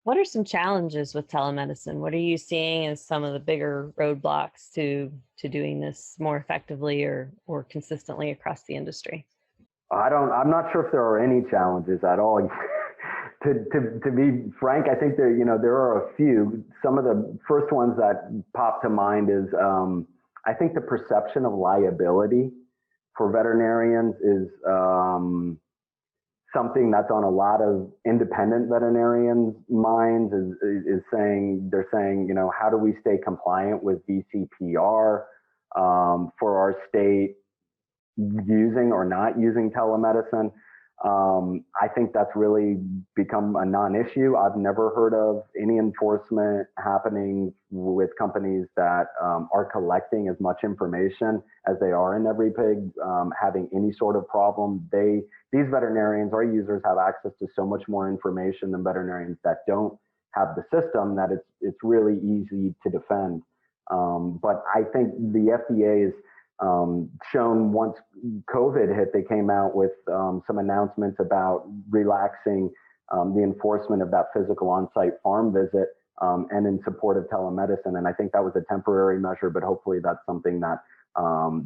What are some challenges with telemedicine? What are you seeing as some of the bigger roadblocks to doing this more effectively or consistently across the industry? I'm not sure if there are any challenges at all. To be frank, I think there are a few. Some of the first ones that pop to mind is, I think the perception of liability for veterinarians is something that's on a lot of independent veterinarians' minds. They're saying, how do we stay compliant with VCPR for our state, using or not using telemedicine? I think that's really become a non-issue. I've never heard of any enforcement happening with companies that are collecting as much information as they are in every pig, having any sort of problem. These veterinarians, our users, have access to so much more information than veterinarians that don't have the system, that it's really easy to defend. But I think the FDA is shown, once COVID hit, they came out with some announcements about relaxing the enforcement of that physical on-site farm visit and in support of telemedicine. And I think that was a temporary measure, but hopefully that's something that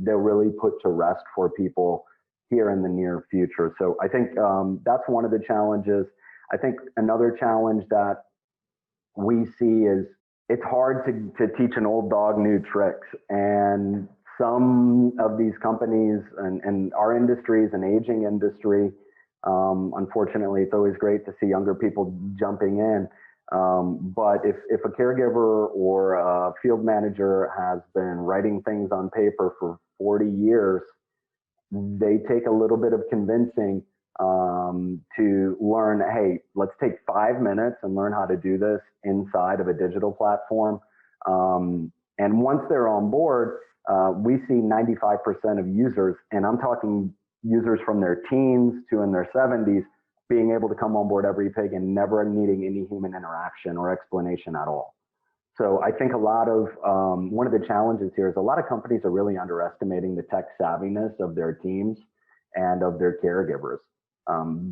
they'll really put to rest for people here in the near future. So I think that's one of the challenges. I think another challenge that we see is it's hard to teach an old dog new tricks. And some of these companies and our industry is an aging industry. Unfortunately, it's always great to see younger people jumping in. But if a caregiver or a field manager has been writing things on paper for 40 years, they take a little bit of convincing to learn, hey, let's take 5 minutes and learn how to do this inside of a digital platform. And once they're on board, we see 95% of users, and I'm talking users from their teens to in their 70s, being able to come on board every pig and never needing any human interaction or explanation at all. So I think a lot of, one of the challenges here is a lot of companies are really underestimating the tech savviness of their teams and of their caregivers.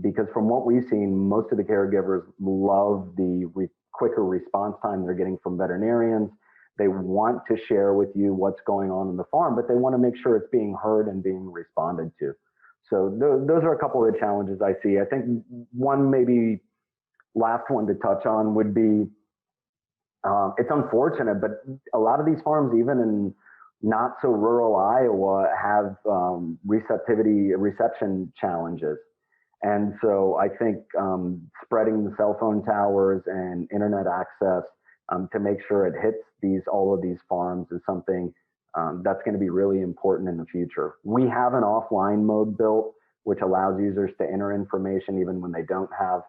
Because from what we've seen, most of the caregivers love the quicker response time they're getting from veterinarians. They want to share with you what's going on in the farm, but they want to make sure it's being heard and being responded to. So those are a couple of the challenges I see. I think one maybe last one to touch on would be, it's unfortunate, but a lot of these farms, even in not so rural Iowa, have reception challenges. And so I think spreading the cell phone towers and internet access to make sure it hits all of these farms is something that's going to be really important in the future. We have an offline mode built, which allows users to enter information even when they don't have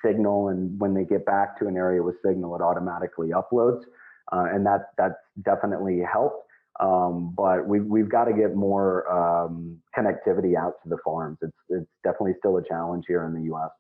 signal, and when they get back to an area with signal, it automatically uploads, and that's definitely helped. But we've got to get more connectivity out to the farms. It's definitely still a challenge here in the U.S.